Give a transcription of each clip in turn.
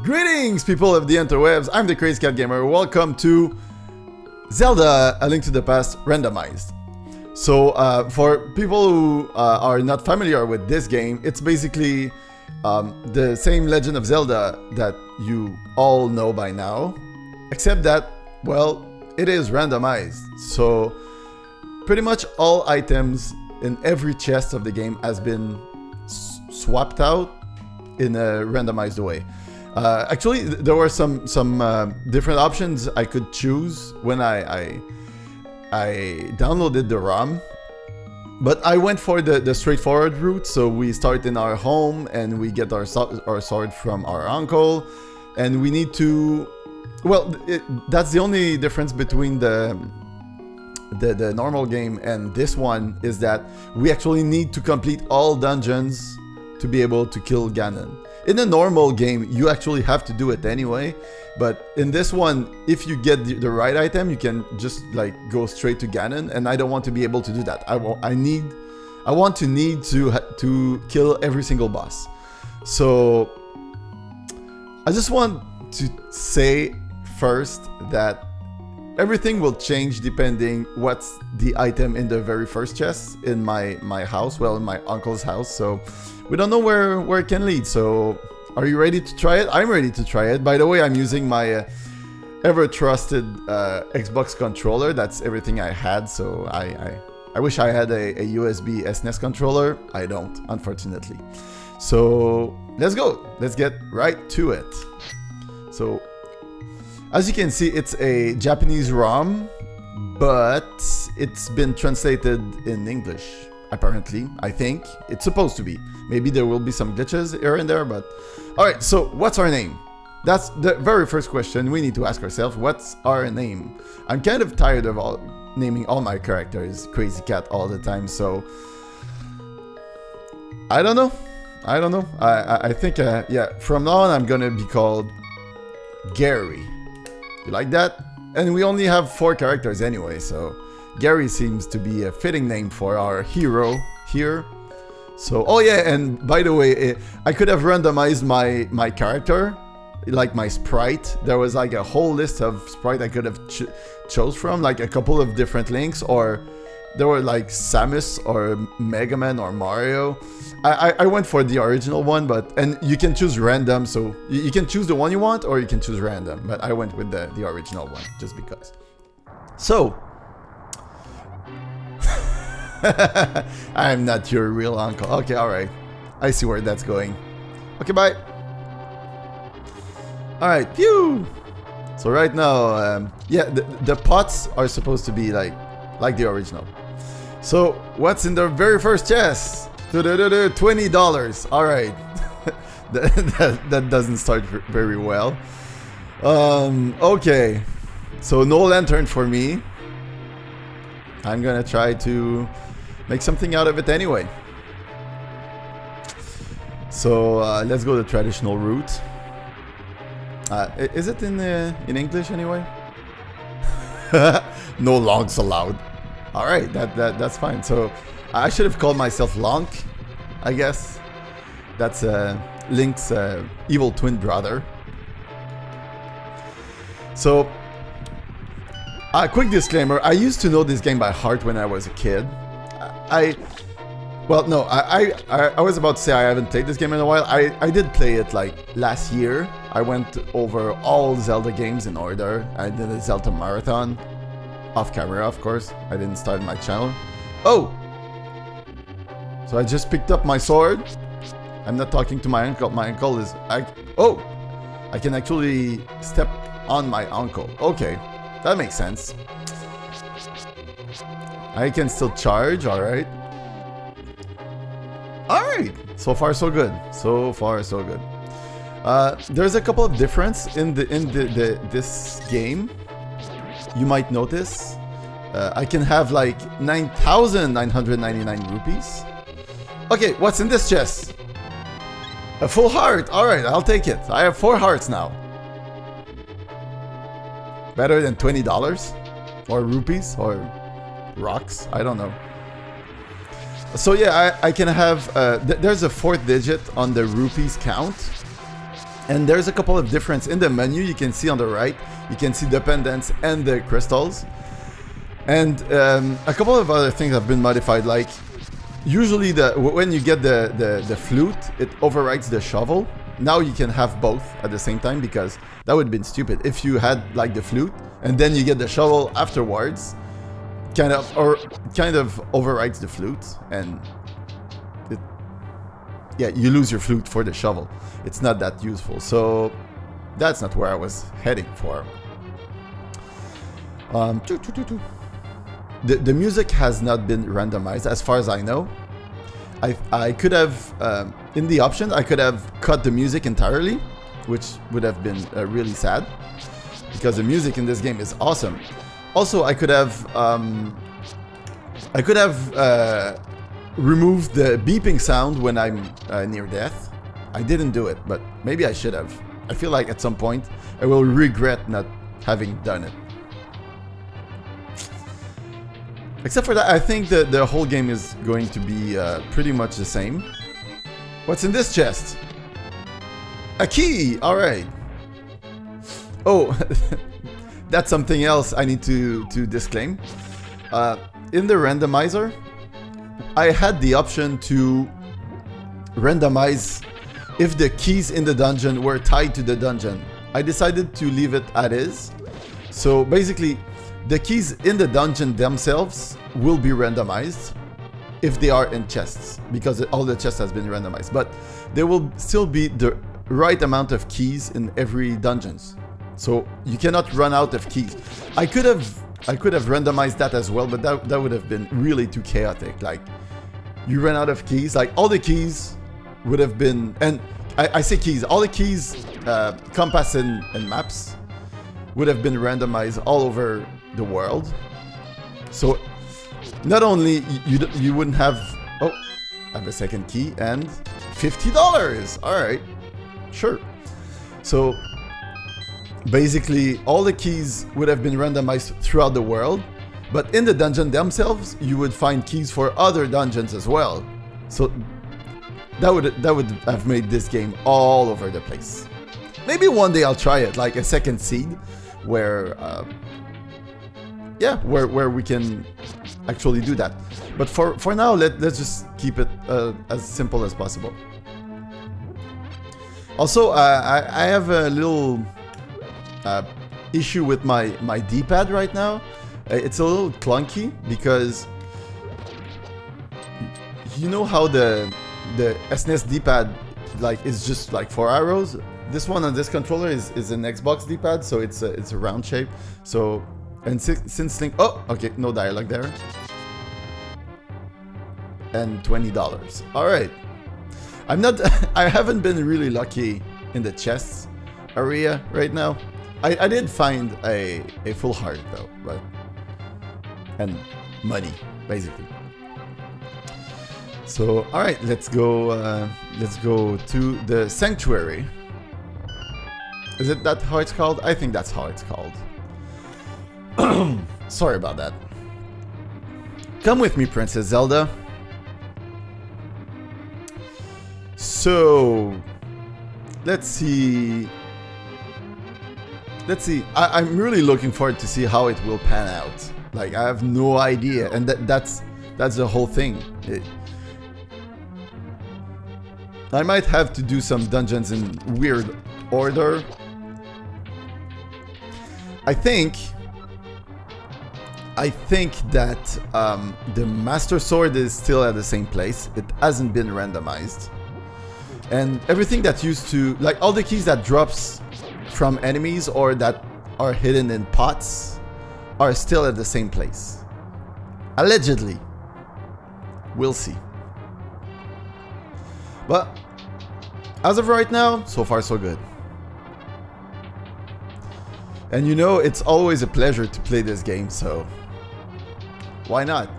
Greetings, people of the interwebs. I'm the Crazy Cat Gamer. Welcome to Zelda: A Link to the Past Randomized. So, for people who are not familiar with this game, it's basically the same Legend of Zelda that you all know by now, except that, well, it is randomized. So, pretty much all items in every chest of the game has been swapped out in a randomized way. Actually, there were some different options I could choose when I downloaded the ROM, but I went for the straightforward route. So we start in our home and we get our sword from our uncle, and we need to. Well, that's the only difference between the normal game and this one, is that we actually need to complete all dungeons to be able to kill Ganon. In a normal game, you actually have to do it anyway, but in this one, if you get the right item, you can just like go straight to Ganon, and I don't want to be able to do that. I want to kill every single boss. So I just want to say first that everything will change depending what's the item in the very first chest in my house, well, in my uncle's house. So we don't know where it can lead. So are you ready to try it? I'm ready to try it. By the way, I'm using my ever trusted Xbox controller. That's everything I had. So I wish I had a USB SNES controller. I don't, unfortunately. So let's go. Let's get right to it. So as you can see, it's a Japanese ROM, but it's been translated in English, apparently. I think it's supposed to be. Maybe there will be some glitches here and there, but... Alright, so what's our name? That's the very first question we need to ask ourselves. What's our name? I'm kind of tired of naming all my characters Crazy Cat all the time, so... I don't know. I think, yeah, from now on I'm gonna be called Gary. You like that? And we only have 4 characters anyway, so Gary seems to be a fitting name for our hero here. So, oh yeah, and by the way, I could have randomized my character, like my sprite. There was like a whole list of sprite I could have chose from, like a couple of different links, or there were like Samus or Mega Man or Mario. I went for the original one, and you can choose random, so you can choose the one you want, or you can choose random, but I went with the original one, just because. So, I'm not your real uncle. Okay, alright. I see where that's going. Okay, bye. Alright, phew! So right now, yeah, the pots are supposed to be like the original. So, what's in the very first chest? $20. Alright. that doesn't start very well. Okay. So, no lantern for me. I'm gonna try to make something out of it anyway. So, let's go the traditional route. Is it in English anyway? No logs allowed. Alright, that's fine. So I should have called myself Lonk, I guess. That's Link's evil twin brother. So, quick disclaimer, I used to know this game by heart when I was a kid. Well, no, I was about to say I haven't played this game in a while. I did play it like last year. I went over all Zelda games in order. I did a Zelda marathon. Off camera, of course. I didn't start my channel. Oh! So I just picked up my sword. I'm not talking to my uncle. My uncle is... Oh! I can actually step on my uncle. Okay. That makes sense. I can still charge, alright. Alright! So far so good. So far so good. There's a couple of difference in this game. You might notice I can have like 9,999 rupees. Okay, what's in this chest? A full heart. Alright, I'll take it. I have 4 hearts now. Better than $20? Or rupees? Or rocks? I don't know. So yeah, I can have... there's a 4th digit on the rupees count. And there's a couple of difference in the menu. You can see on the right, you can see the pendants and the crystals. And a couple of other things have been modified, like usually when you get the flute, it overwrites the shovel. Now you can have both at the same time, because that would have been stupid if you had like the flute and then you get the shovel afterwards. Kind of overwrites the flute, and you lose your flute for the shovel. It's not that useful, so that's not where I was heading for. The music has not been randomized as far as I know. I could have, in the options, I could have cut the music entirely, which would have been really sad, because the music in this game is awesome. Also, I could have removed the beeping sound when I'm near death. I didn't do it, but maybe I should have. I feel like at some point I will regret not having done it. Except for that, I think that the whole game is going to be pretty much the same. What's in this chest? A key! Alright. Oh, that's something else I need to disclaim. In the randomizer, I had the option to randomize if the keys in the dungeon were tied to the dungeon. I decided to leave it as is. So basically, the keys in the dungeon themselves will be randomized if they are in chests, because all the chests has been randomized. But there will still be the right amount of keys in every dungeons. So you cannot run out of keys. I could have randomized that as well, but that would have been really too chaotic. Like, you ran out of keys, like all the keys would have been, and I say keys, all the keys, compass and maps would have been randomized all over the world. So not only you wouldn't have, oh, I have a second key and $50. All right, sure. So basically all the keys would have been randomized throughout the world, but in the dungeon themselves you would find keys for other dungeons as well. So that would have made this game all over the place. Maybe one day I'll try it, like a second seed, where where we can actually do that. But for now, let's just keep it as simple as possible. Also, I have a little issue with my D-pad right now. It's a little clunky because you know how the SNES D-pad like is just like 4 arrows. This one on this controller is an Xbox D-pad, so it's a round shape. So, and since Link, oh, okay, no dialogue there. And $20. All right. I haven't been really lucky in the chests area right now. I did find a full heart though, but and money basically. So, all right, let's go to the sanctuary. Is it that how it's called? I think that's how it's called. Sorry about that. Come with me, Princess Zelda. So, let's see. I'm really looking forward to see how it will pan out. Like, I have no idea, and that's the whole thing. I might have to do some dungeons in weird order. I think that the Master Sword is still at the same place. It hasn't been randomized. And everything that used to, like all the keys that drops from enemies or that are hidden in pots are still at the same place. Allegedly. We'll see. But as of right now, so far so good. And you know, it's always a pleasure to play this game, so why not?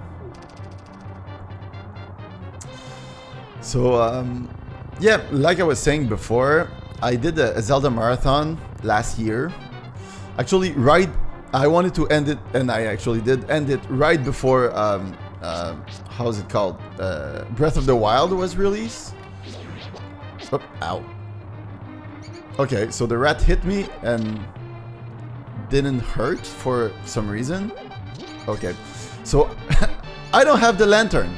So, yeah, like I was saying before, I did a Zelda marathon last year. Actually, I wanted to end it, and I actually did end it right before, how's it called? Breath of the Wild was released. Oh, ow. Okay, so the rat hit me and didn't hurt for some reason. Okay, so I don't have the lantern,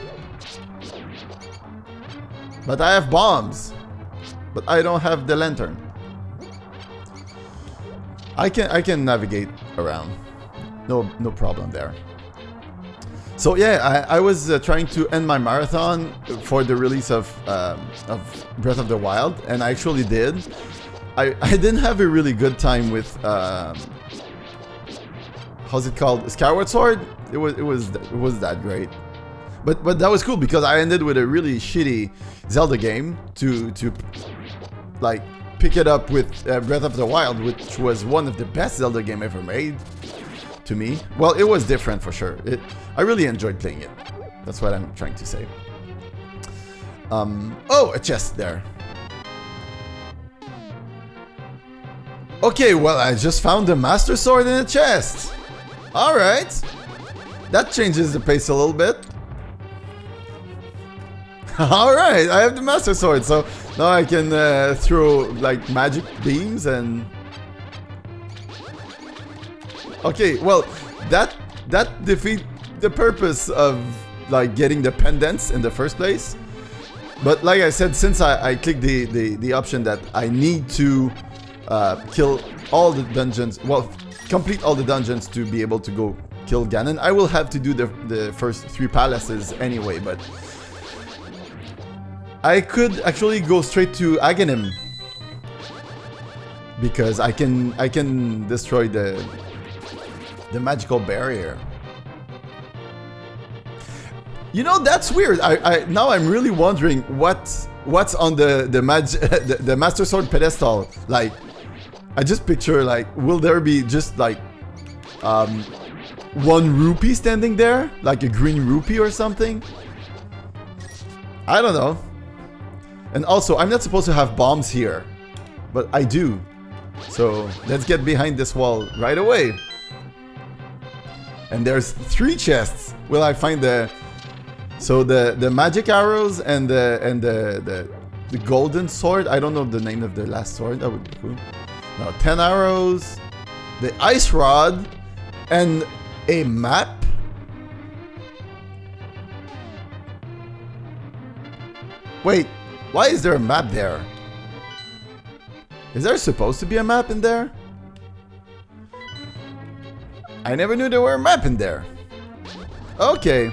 but I have bombs, but I don't have the lantern. I can navigate around, no problem there. So yeah, I was trying to end my marathon for the release of Breath of the Wild, and I actually did. I didn't have a really good time with how's it called, Skyward Sword. It was that great, but that was cool because I ended with a really shitty Zelda game to like pick it up with Breath of the Wild, which was one of the best Zelda game ever made to me. Well, it was different for sure. I really enjoyed playing it. That's what I'm trying to say. Oh, a chest there. Okay, well, I just found the Master Sword in a chest. Alright. That changes the pace a little bit. Alright, I have the Master Sword, so now I can throw like magic beams and... Okay, well, that defeats the purpose of like getting the pendants in the first place. But like I said, since I clicked the option that I need to kill all the dungeons, well, complete all the dungeons to be able to go kill Ganon, I will have to do the first 3 palaces anyway, but I could actually go straight to Aghanim because I can destroy the magical barrier. You know, that's weird. Now I'm really wondering what's on the Master Sword pedestal. Like, I just picture like, will there be just like 1 rupee standing there, like a green rupee or something? I don't know. And also, I'm not supposed to have bombs here, but I do. So let's get behind this wall right away. And there's 3 chests. Will I find the magic arrows and the golden sword? I don't know the name of the last sword. That would be cool. No, 10 arrows, the ice rod, and a map. Wait, why is there a map there? Is there supposed to be a map in there? I never knew there were a map in there. Okay.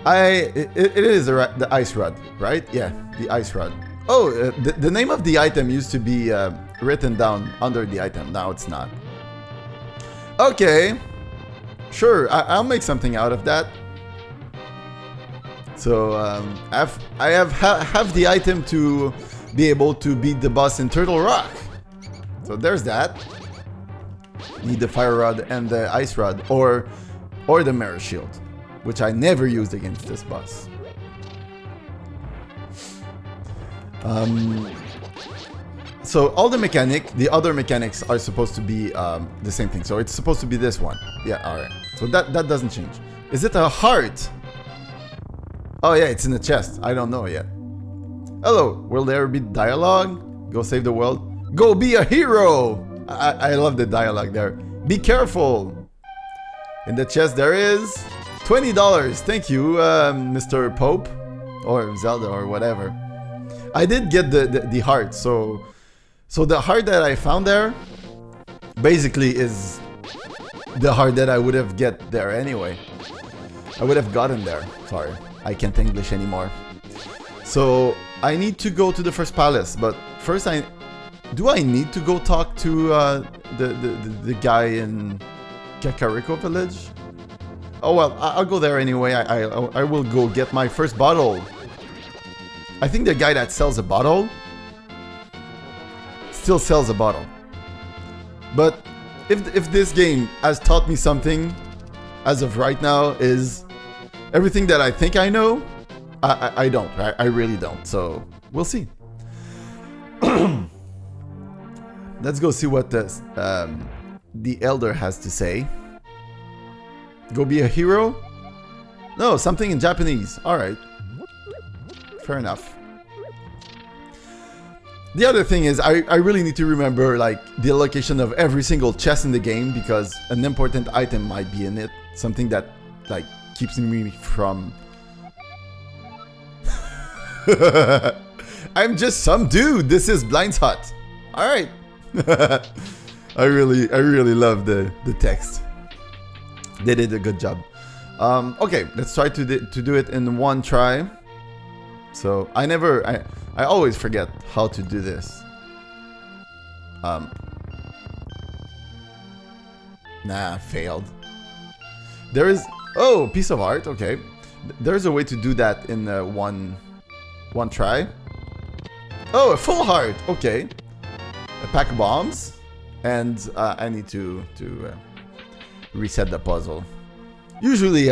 It is the ice rod, right? Yeah, the ice rod. Oh, the name of the item used to be written down under the item. Now it's not. Okay. Sure, I'll make something out of that. So I have the item to be able to beat the boss in Turtle Rock. So there's that. Need the fire rod and the ice rod, or the mirror shield, which I never used against this boss. So all the other mechanics are supposed to be the same thing. So it's supposed to be this one. Yeah, all right. So that doesn't change. Is it a heart? Oh yeah, it's in the chest. I don't know yet. Hello, will there be dialogue? Go save the world. Go be a hero. I love the dialogue there. Be careful. In the chest there is $20. Thank you, Mr. Pope, or Zelda, or whatever. I did get the heart, so the heart that I found there basically is the heart that I would have get there anyway. I would have gotten there. Sorry, I can't English anymore. So I need to go to the first palace, but first do I need to go talk to the guy in Kakariko village? Oh well, I'll go there anyway. I will go get my first bottle. I think the guy that sells a bottle still sells a bottle. But if this game has taught me something as of right now, is everything that I think I know, I don't. I really don't. So we'll see. Let's go see what the elder has to say. Go be a hero? No, something in Japanese. Alright. Fair enough. The other thing is I really need to remember like the location of every single chest in the game, because an important item might be in it. Something that like keeps me from... I'm just some dude. This is Blind's Hut. All right. I really love the text. They did a good job. Okay, let's try to do it in one try. So I always forget how to do this. Nah, failed. There is... Oh, piece of art. Okay. There's a way to do that in one try. Oh, a full heart. Okay. A pack of bombs. And I need to reset the puzzle. Usually,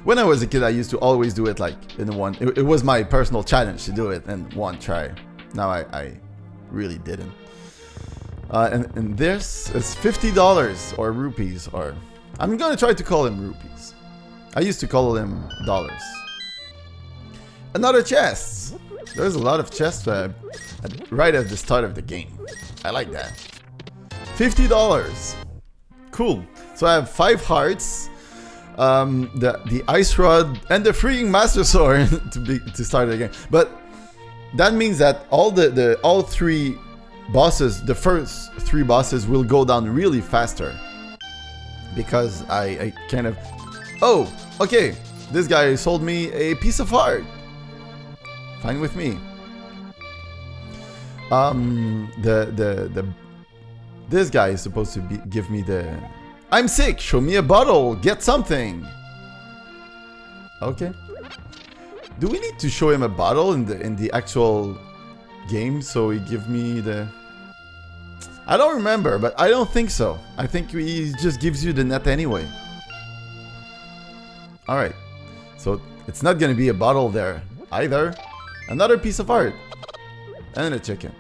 when I was a kid, I used to always do it like in one... It was my personal challenge to do it in one try. Now I really didn't. And this is $50 or rupees, or... I'm gonna try to call them rupees. I used to call them dollars. Another chest! There's a lot of chests right at the start of the game. I like that. $50. Cool. So I have 5 hearts, the ice rod, and the freaking master sword to start the game. But that means that all 3 bosses, the first 3 bosses, will go down really faster, because I kind of... Oh, okay. This guy sold me a piece of heart. Fine with me. This guy is supposed to give me the... I'm sick. Show me a bottle. Get something. Okay. Do we need to show him a bottle in the actual game so he give me the... I don't remember, but I don't think so. I think he just gives you the net anyway. Alright. So it's not gonna be a bottle there either. Another piece of art. And a chicken.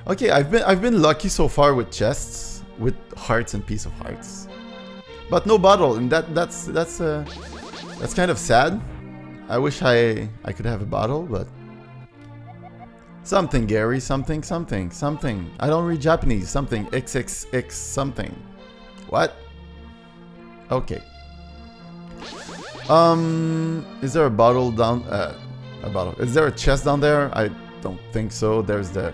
Okay, I've been lucky so far with chests, with hearts and piece of hearts, but no bottle, and that's kind of sad. I wish I could have a bottle, but something, Gary, something. I don't read Japanese. Something XXX something. What? Okay. Is there a bottle down? A bottle. Is there a chest down there? I don't think so. There's the...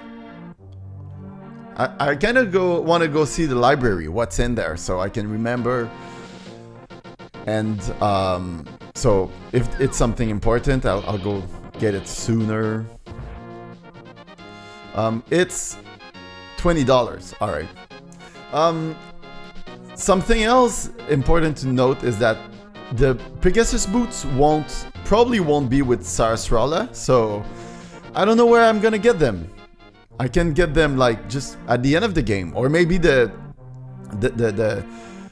I kind of want to go see the library, what's in there, so I can remember. And so if it's something important, I'll go get it sooner. It's $20. All right. Something else important to note is that the Pegasus boots probably won't be with Sarasrala, so I don't know where I'm gonna get them. I can get them like just at the end of the game, or maybe the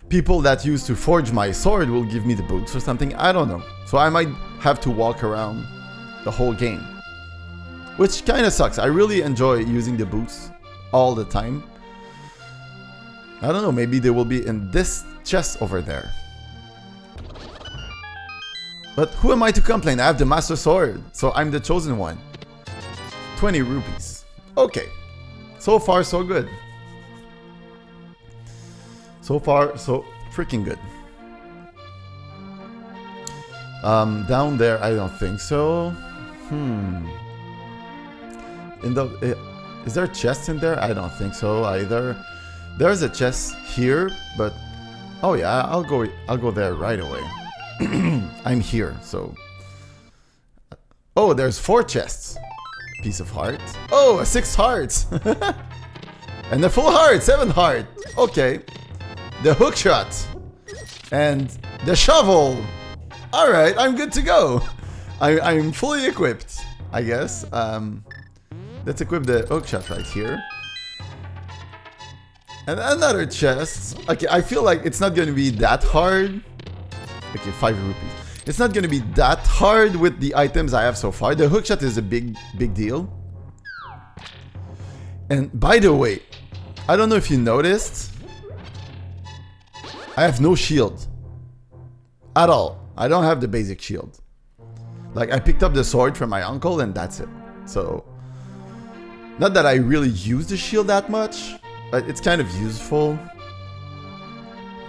people that used to forge my sword will give me the boots or something. I don't know. So I might have to walk around the whole game, which kind of sucks. I really enjoy using the boots all the time. I don't know. Maybe they will be in this chest over there. But who am I to complain? I have the master sword, so I'm the chosen one. 20 rupees. Okay, so far so good. So far so freaking good. Down there, I don't think so. Is there a chest in there? I don't think so either. There's a chest here, but oh yeah, I'll go there right away. I'm here, so. Oh, there's 4 chests. Piece of heart. Oh, a 6 hearts. And a full heart, 7 heart. Okay. The hook shot. And the shovel. Alright, I'm good to go. I'm fully equipped, I guess. Let's equip the hook shot right here. And another chest. Okay, I feel like it's not going to be that hard. Okay, 5 rupees. It's not going to be that hard with the items I have so far. The hookshot is a big deal. And by the way, I don't know if you noticed, I have no shield at all. I don't have the basic shield. Like, I picked up the sword from my uncle and that's it. So Not that I really use the shield that much, but it's kind of useful.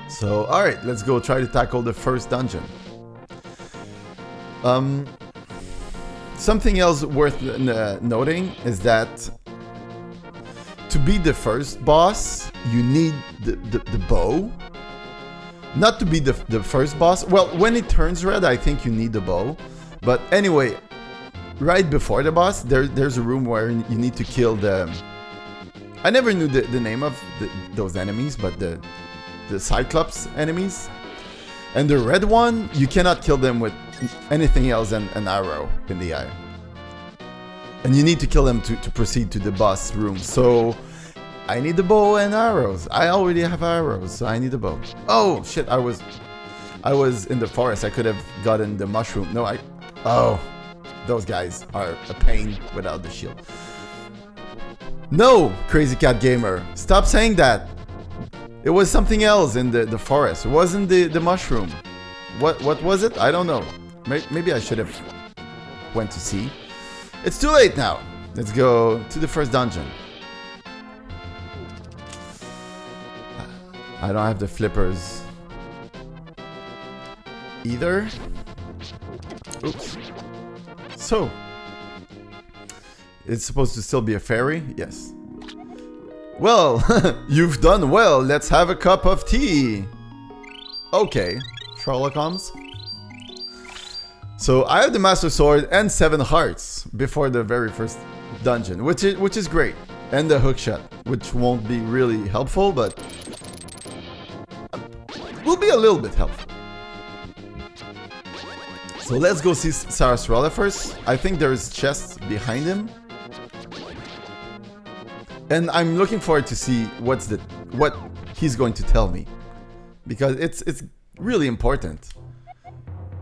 So, alright, let's go try to tackle the first dungeon. Something else worth noting is that to beat the first boss, you need the bow. Not to beat the first boss. Well, when it turns red, I think you need the bow. But anyway, right before the boss, there's a room where you need to kill the... I never knew the name of those enemies, but the Cyclops enemies. And the red one, you cannot kill them with anything else than an arrow in the eye. And you need to kill them to proceed to the boss room. So I need the bow and arrows. I already have arrows, so I need the bow. Oh shit, I was in the forest. I could have gotten the mushroom. No, oh, those guys are a pain without the shield. No, Crazy Cat Gamer, stop saying that. It was something else in the forest. It wasn't the mushroom. What was it? I don't know. Maybe I should have went to see. It's too late now. Let's go to the first dungeon. I don't have the flippers either. Oops. So, it's supposed to still be a fairy? Yes. Well, you've done well. Let's have a cup of tea. Okay, Sherlock Holmes. So I have the Master Sword and 7 hearts before the very first dungeon, which is great. And the hookshot, which won't be really helpful, but will be a little bit helpful. So let's go see Sarasrella first. I think there's chests behind him. And I'm looking forward to see what he's going to tell me. Because it's really important.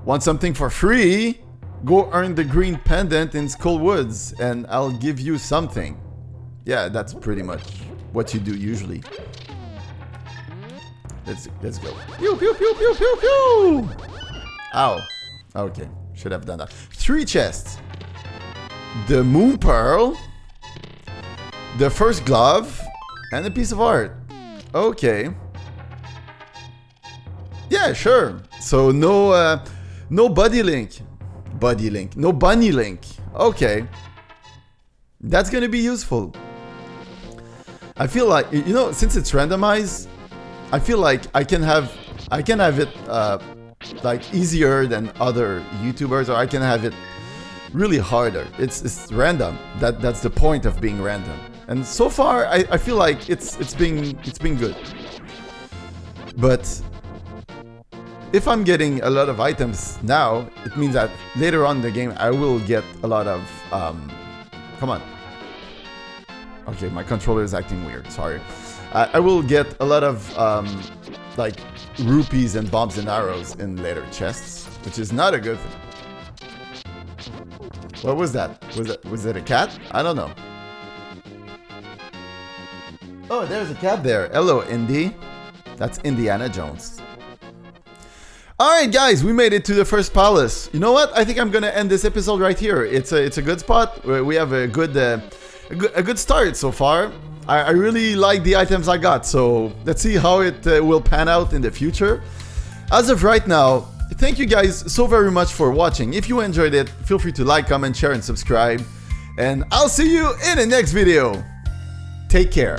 Want something for free? Go earn the green pendant in Skull Woods and I'll give you something. Yeah, that's pretty much what you do usually. Let's go. Pew pew pew pew pew pew! Ow. Okay, should have done that. 3 chests. The Moon Pearl, the first glove, and a piece of art. Okay. Yeah, sure. So no buddy link. No bunny link. Okay. That's gonna be useful. I feel like, you know, since it's randomized, I feel like I can have it like easier than other YouTubers, or I can have it really harder. It's random. That's the point of being random. And so far, I feel like it's been good. But if I'm getting a lot of items now, it means that later on in the game I will get a lot of come on. Okay, my controller is acting weird. Sorry. I will get a lot of like rupees and bombs and arrows in later chests, which is not a good thing. What was that? Was it a cat? I don't know. Oh, there's a cat there. Hello, Indy. That's Indiana Jones. Alright guys, we made it to the first palace. You know what? I think I'm gonna end this episode right here. It's a good spot. We have a good start so far. I really like the items I got, so let's see how it will pan out in the future. As of right now, thank you guys so very much for watching. If you enjoyed it, feel free to like, comment, share, and subscribe. And I'll see you in the next video. Take care.